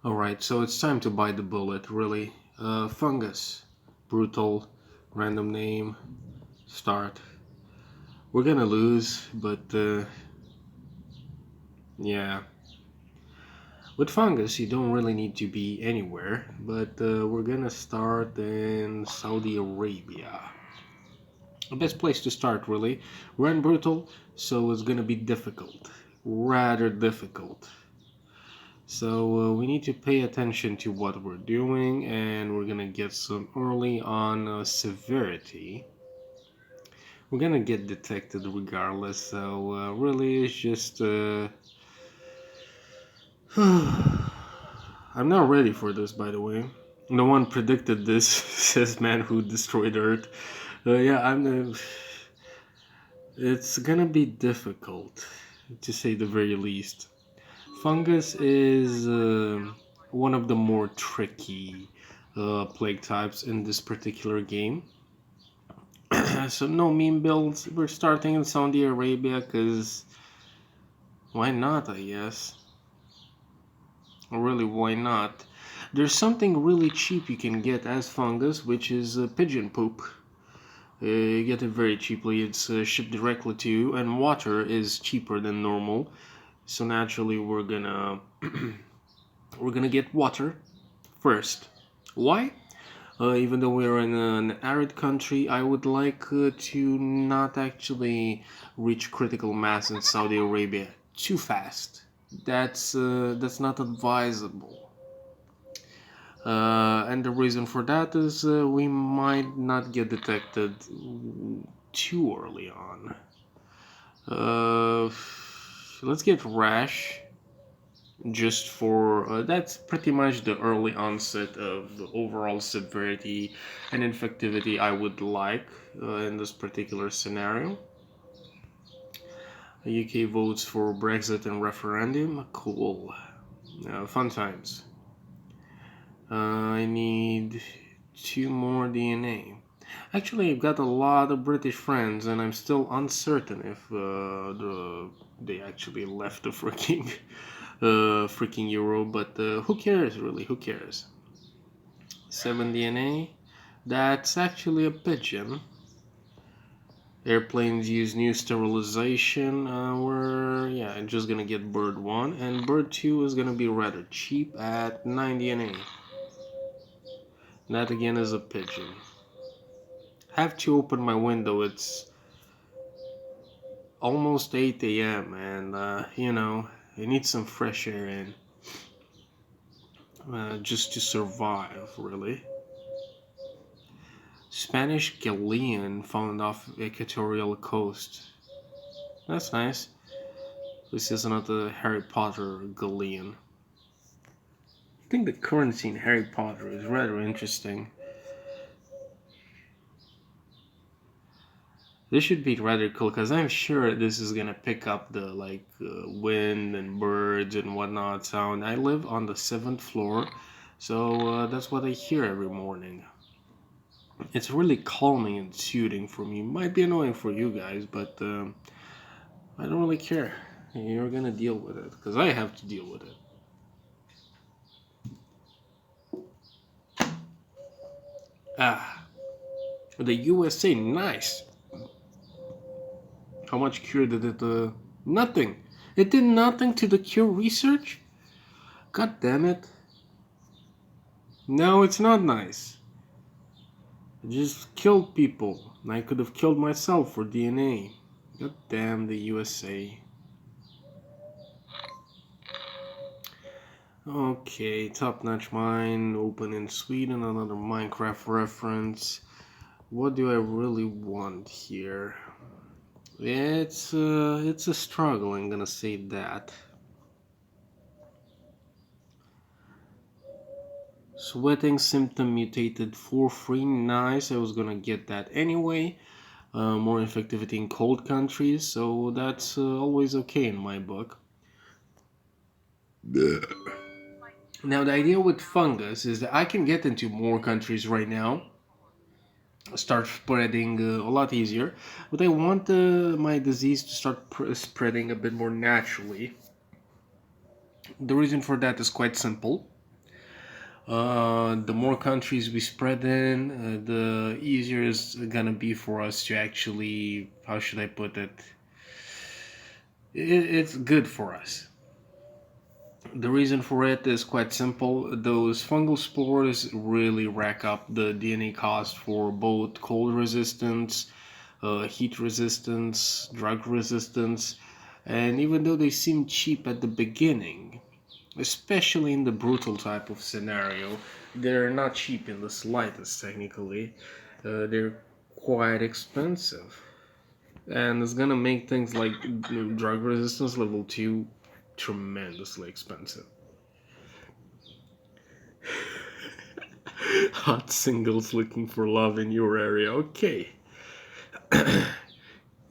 Alright, so it's time to bite the bullet, really. Fungus. Brutal. Random name. Start. We're gonna lose, but yeah. With Fungus, you don't really need to be anywhere, but we're gonna start in Saudi Arabia. The best place to start, really. We're in Brutal, so it's gonna be difficult. Rather difficult. So we need to pay attention to what we're doing, and we're gonna get some early on severity. We're gonna get detected regardless, so really it's just. I'm not ready for this, by the way. No one predicted this, says man who destroyed Earth. Yeah, I'm. It's gonna be difficult, to say the very least. Fungus is one of the more tricky plague types in this particular game. So no meme builds. We're starting in Saudi Arabia because why not? I guess. Really, why not? There's something really cheap you can get as fungus, which is pigeon poop. You get it very cheaply. It's shipped directly to you, and water is cheaper than normal. So naturally, we're gonna get water first. Why? Even though we're in an arid country, I would like to not actually reach critical mass in Saudi Arabia too fast. That's not advisable. And the reason for that is we might not get detected too early on. Uh, let's get rash just for that's pretty much the early onset of the overall severity and infectivity I would like in this particular scenario. The UK votes for Brexit and referendum. Cool. Fun times. I need two more DNA. Actually, I've got a lot of British friends, and I'm still uncertain if they actually left the freaking euro. But who cares, really? Who cares? 7 DNA. That's actually a pigeon. Airplanes use new sterilization. We're just gonna get bird 1, and bird 2 is gonna be rather cheap at 9 DNA. That again is a pigeon. Have to open my window. It's almost 8 a.m. and I need some fresh air in just to survive, really. Spanish galleon found off equatorial coast. That's nice. This is not a Harry Potter galleon. I think the currency in Harry Potter is rather interesting. This should be rather cool because I'm sure this is gonna pick up the wind and birds and whatnot sound. I live on the 7th floor, so that's what I hear every morning. It's really calming and soothing for me. Might be annoying for you guys, but I don't really care. You're gonna deal with it because I have to deal with it. Ah, the USA, nice. How much cure did it? Nothing. It did nothing to the cure research? God damn it. No, it's not nice. It just killed people. I could have killed myself for DNA. God damn the USA. Okay, top-notch mine, open in Sweden, another Minecraft reference. What do I really want here? It's a struggle, I'm gonna say that. Sweating symptom mutated for free, nice. I was gonna get that anyway. More infectivity in cold countries, so that's always okay in my book. Now the idea with fungus is that I can get into more countries right now, start spreading a lot easier, but I want my disease to start spreading a bit more naturally. The reason for that is quite simple. The more countries we spread in, the easier it's gonna be for us to actually, how should I put it? It's good for us. The reason for it is quite simple. Those fungal spores really rack up the DNA cost for both cold resistance, heat resistance, drug resistance, and even though they seem cheap at the beginning, especially in the brutal type of scenario, they're not cheap in the slightest technically. They're quite expensive. And it's gonna make things like drug resistance level 2 tremendously expensive. Hot singles looking for love in your area. Okay.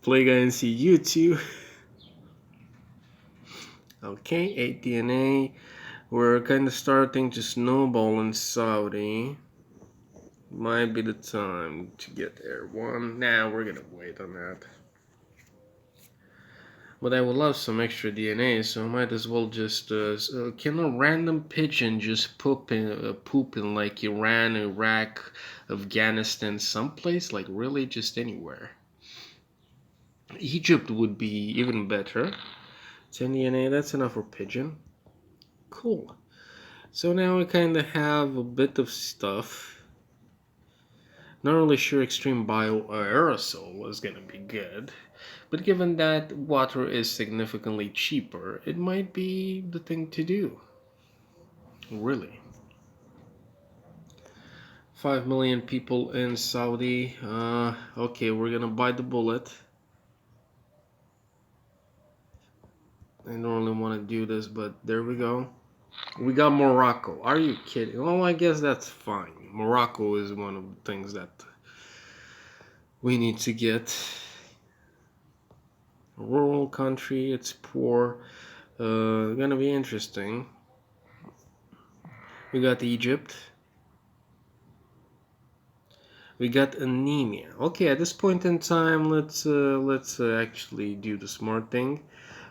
Play guy and see you too. Okay, 8 DNA. We're kind of starting to snowball in Saudi. Might be the time to get Air 1. Nah, we're gonna wait on that. But I would love some extra DNA, so I might as well just. Can a random pigeon just poop in like Iran, Iraq, Afghanistan, someplace? Like, really, just anywhere? Egypt would be even better. 10 DNA, that's enough for pigeon. Cool. So now we kind of have a bit of stuff. Not really sure extreme bio aerosol is gonna be good, but given that water is significantly cheaper, it might be the thing to do. Really. 5 million people in Saudi. Okay, we're gonna bite the bullet. I don't really want to do this, but there we go. We got Morocco. Are you kidding? Well, I guess that's fine. Morocco is one of the things that we need to get. A rural country, it's poor. Gonna be interesting. We got Egypt. We got anemia. Okay, at this point in time, let's actually do the smart thing.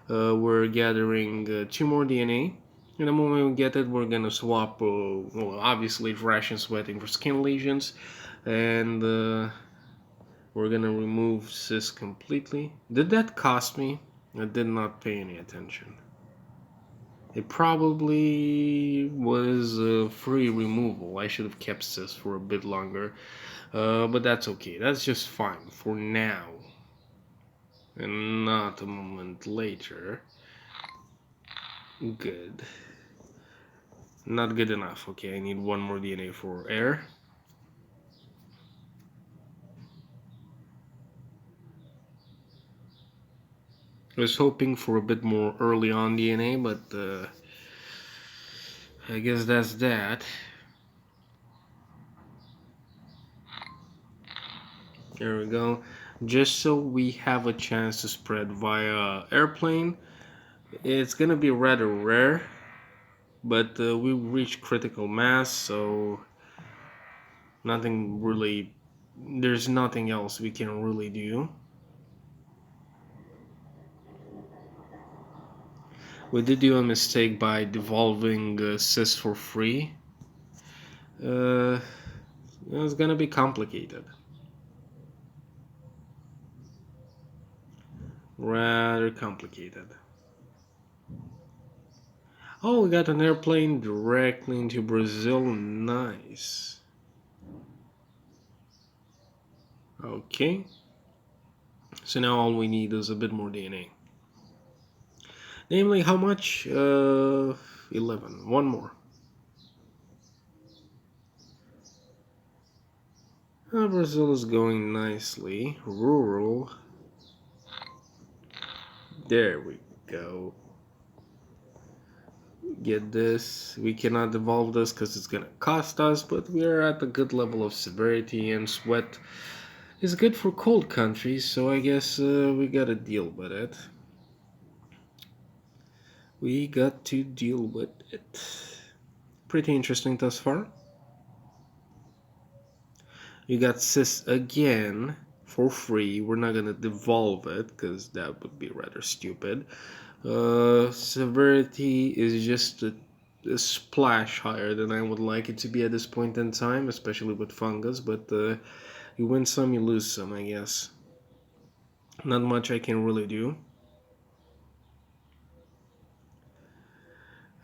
We're gathering 2 more DNA. And the moment we get it, we're gonna swap. Well, obviously, ration sweating for skin lesions, and we're gonna remove cis completely. Did that cost me? I did not pay any attention. It probably was a free removal. I should have kept cis for a bit longer, but that's okay. That's just fine for now, and not a moment later. Good. Not good enough. Okay, I need 1 more DNA for air. I was hoping for a bit more early on DNA, but I guess that's that. There we go. Just so we have a chance to spread via airplane. It's gonna be rather rare, but we reach critical mass, so nothing really. There's nothing else we can really do. We did do a mistake by devolving cis for free. It's gonna be complicated. Rather complicated. Oh, we got an airplane directly into Brazil. Nice. Okay. So now all we need is a bit more DNA. Namely, how much? 11. 1 more. Brazil is going nicely. Rural. There we go. Get this. We cannot evolve this because it's gonna cost us, but we are at a good level of severity, and sweat is good for cold countries, so I guess we gotta deal with it. We got to deal with it. Pretty interesting thus far. You got cis again for free. We're not gonna devolve it because that would be rather stupid. Severity is just a splash higher than I would like it to be at this point in time, especially with fungus. But you win some, you lose some, I guess. Not much I can really do.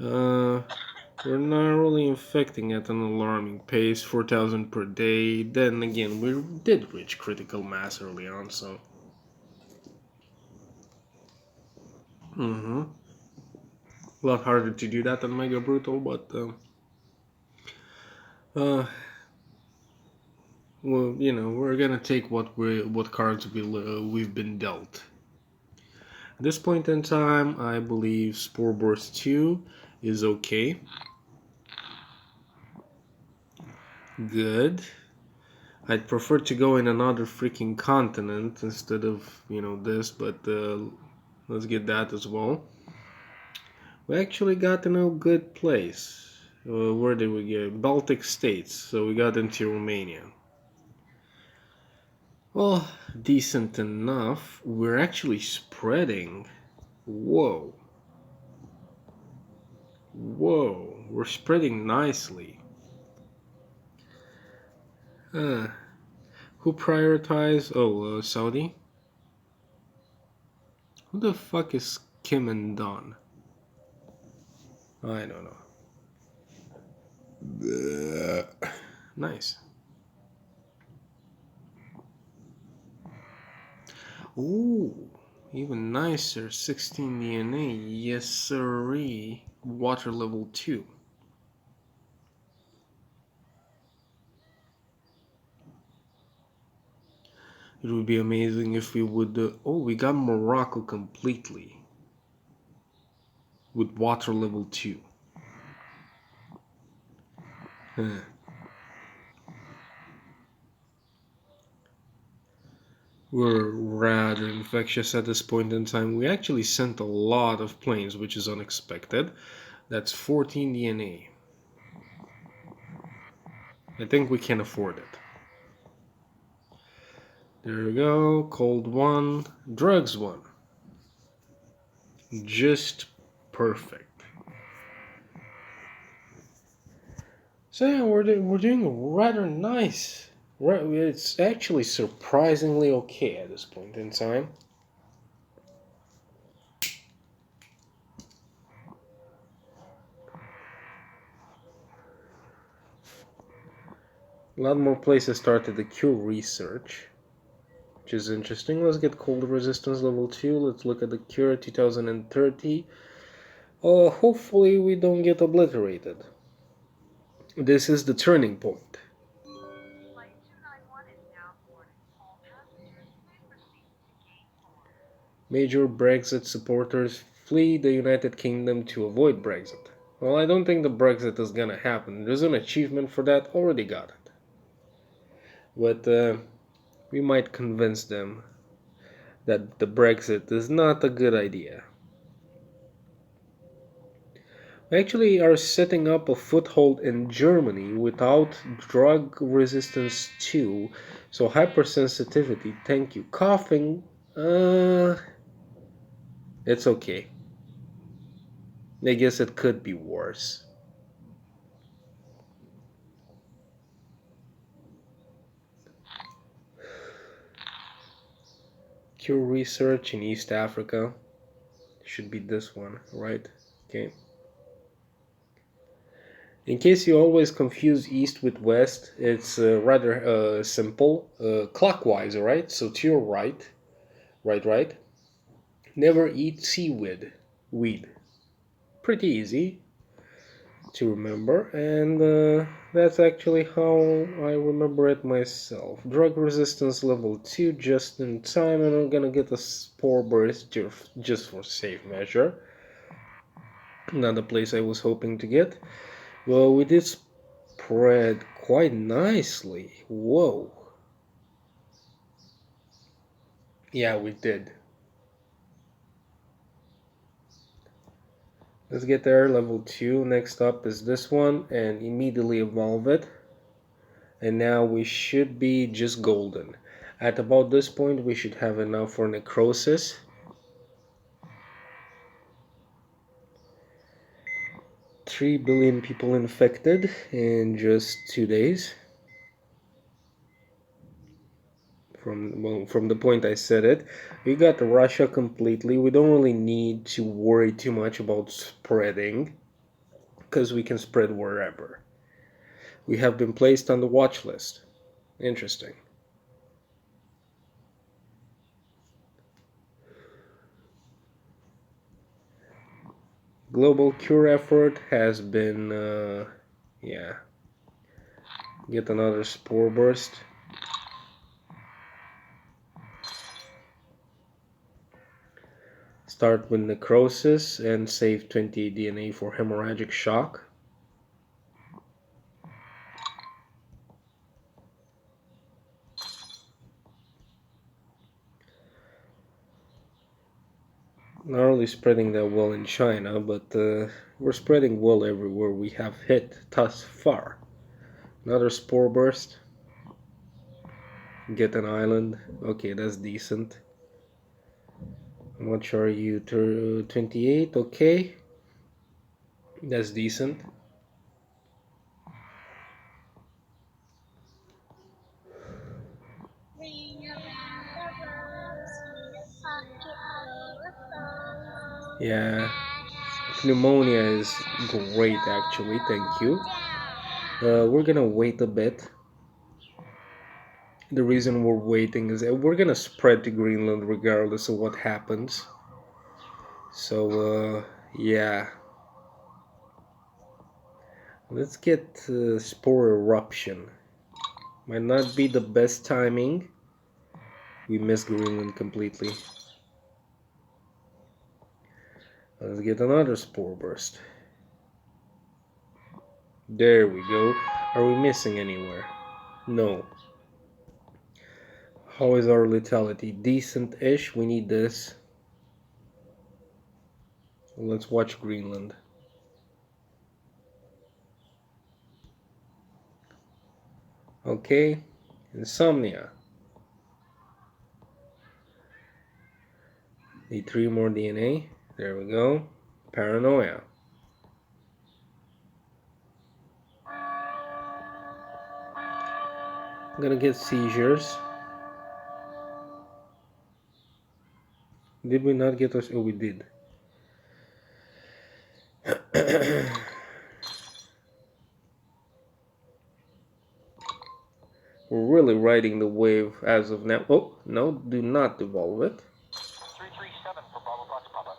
Uh, we're not really infecting at an alarming pace, 4,000 per day. Then again, we did reach critical mass early on, so. Mm-hmm. A lot harder to do that than Mega Brutal, but uh, well, we're gonna take what cards we've been dealt. At this point in time, I believe Spore Burst 2 is okay. Good. I'd prefer to go in another freaking continent instead of, this, but let's get that as well. We actually got in a good place. Where did we get? Baltic states, so we got into Romania. Well, decent enough. We're actually spreading. Whoa. Whoa. We're spreading nicely. Uh, who prioritized? Oh, Saudi? Who the fuck is Kim and Don? I don't know. Nice. Ooh, even nicer. 16 DNA. Yes, sirree. Water level 2. It would be amazing if we would. Oh, we got Morocco completely. With water level 2. Huh. We're rather infectious at this point in time. We actually sent a lot of planes, which is unexpected. That's 14 DNA. I think we can afford it. There we go. Cold 1. Drugs 1. Just perfect. So yeah, we're doing rather nice. It's actually surprisingly okay at this point in time. A lot more places started the cure research, which is interesting. Let's get cold resistance level 2. Let's look at the cure 2030. Hopefully we don't get obliterated. This is the turning point. Major Brexit supporters flee the United Kingdom to avoid Brexit. Well, I don't think the Brexit is gonna happen. There's an achievement for that, already got it. But we might convince them that the Brexit is not a good idea. We actually are setting up a foothold in Germany without drug resistance 2, so hypersensitivity, thank you. Coughing, it's okay. I guess it could be worse. Cure research in East Africa should be this one, right? Okay. In case you always confuse east with west, it's rather simple. Clockwise, alright? So to your right, right. Never eat seaweed. Weed. Pretty easy to remember, and that's actually how I remember it myself. Drug resistance level 2 just in time, and I'm gonna get a spore burst just for safe measure. Not the place I was hoping to get. Well, we did spread quite nicely. Whoa. Yeah, we did. Let's get there, level 2. Next up is this one, and immediately evolve it. And now we should be just golden. At about this point, we should have enough for necrosis. 3 billion people infected in just 2 days. From the point I said it, we got Russia completely. We don't really need to worry too much about spreading, because we can spread wherever. We have been placed on the watch list. Interesting. Global cure effort has been, yeah. Get another spore burst. Start with necrosis and save 28 DNA for hemorrhagic shock. Not only spreading that well in China, but we're spreading well everywhere we have hit thus far. Another spore burst. Get an island. Okay, that's decent. How much are you? 28? Okay. That's decent. Yeah. Pneumonia is great, actually. Thank you. We're gonna wait a bit. The reason we're waiting is that we're gonna spread to Greenland regardless of what happens. So, yeah. Let's get spore eruption. Might not be the best timing. We missed Greenland completely. Let's get another spore burst. There we go. Are we missing anywhere? No. How is our lethality? Decent-ish. We need this. Let's watch Greenland. Okay. Insomnia. Need 3 more DNA. There we go. Paranoia. I'm gonna get seizures. Did we not get us? Oh, we did. We're really riding the wave as of now. Oh, no, do not devolve it. 337 for Bravo Papa.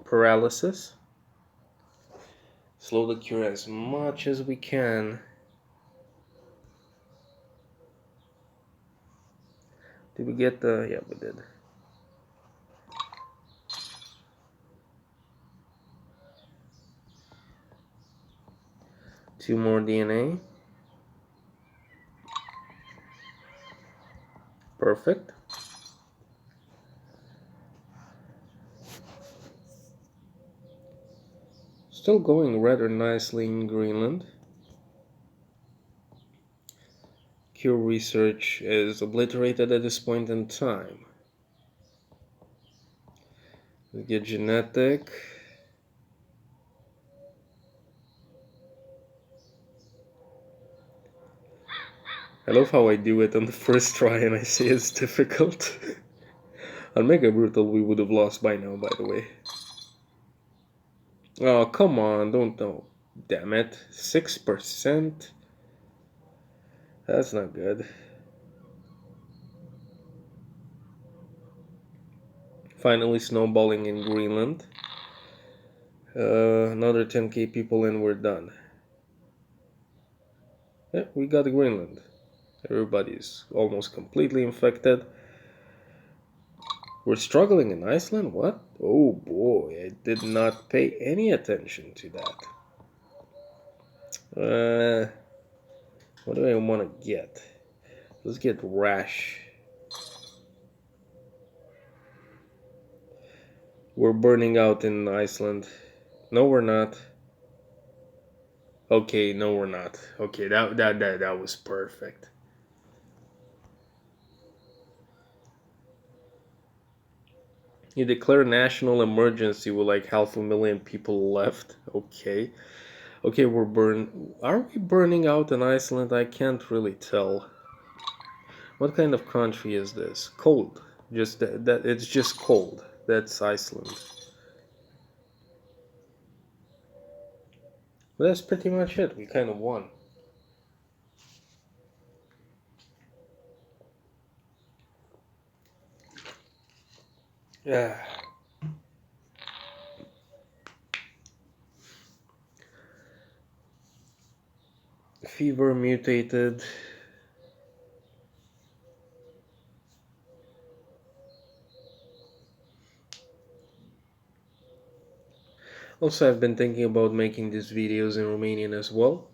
Paralysis. Slow the cure as much as we can. Did we get the... yeah, we did. Two more DNA. Perfect. Still going rather nicely in Greenland. Cure research is obliterated at this point in time. We get genetic. I love how I do it on the first try and I say it's difficult. On Mega Brutal we would have lost by now, by the way. Oh, come on, don't know. Damn it. 6%? That's not good. Finally snowballing in Greenland. Another 10k people and we're done. Yeah, we got Greenland. Everybody's almost completely infected. We're struggling in Iceland? What? Oh boy, I did not pay any attention to that. What do I want to get? Let's get rash. We're burning out in Iceland. No, we're not. Okay, no, we're not. Okay, that was perfect. You declare national emergency with like half a million people left. Okay. Okay, we're burn. Are we burning out in Iceland? I can't really tell. What kind of country is this? Cold. Just that it's just cold. That's Iceland. But that's pretty much it. We kind of won. Yeah. Fever mutated. Also, I've been thinking about making these videos in Romanian as well.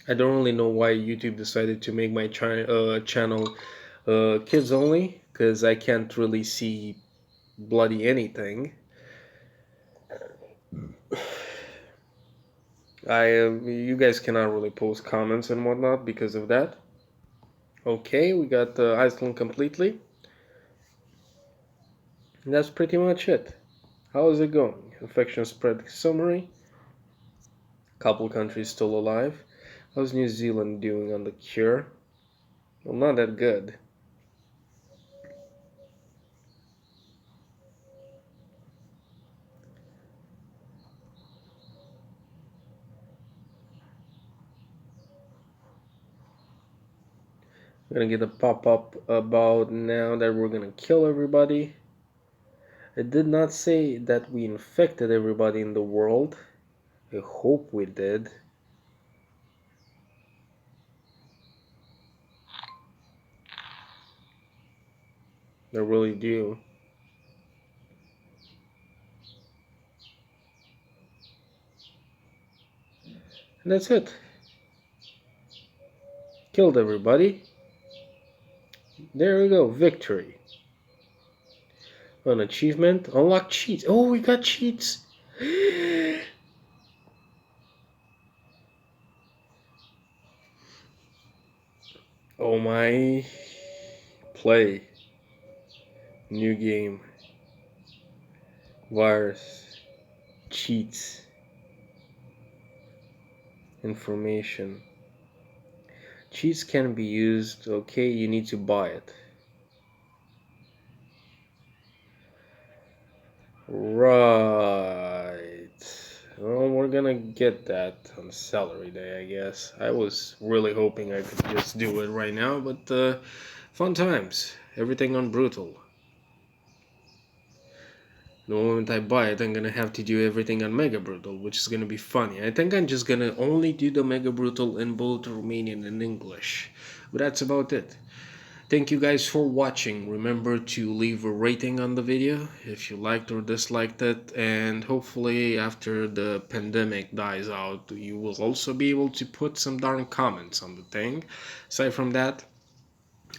I don't really know why YouTube decided to make my channel kids only, because I can't really see bloody anything. You guys cannot really post comments and whatnot because of that. Okay, we got Iceland completely. And that's pretty much it. How is it going? Infection spread summary. Couple countries still alive. How's New Zealand doing on the cure? Well, not that good. We're gonna get a pop-up about now that we're gonna kill everybody. It did not say that we infected everybody in the world. I hope we did. I really do. And that's it. Killed everybody. There we go. Victory. An achievement. Unlock cheats. Oh, we got cheats. Oh my. Play. New game. Virus. Cheats. Information. Cheats can be used. Okay, you need to buy it. Right. Well, we're gonna get that on salary day, I guess. I was really hoping I could just do it right now, but fun times. Everything on Brutal. The moment I buy it, I'm gonna have to do everything on Mega Brutal, which is gonna be funny. I think I'm just gonna only do the Mega Brutal in both Romanian and English. But that's about it. Thank you guys for watching. Remember to leave a rating on the video if you liked or disliked it, and hopefully after the pandemic dies out you will also be able to put some darn comments on the thing. Aside from that,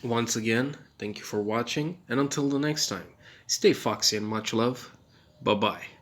once again, thank you for watching, and until the next time, stay foxy and much love. Bye bye.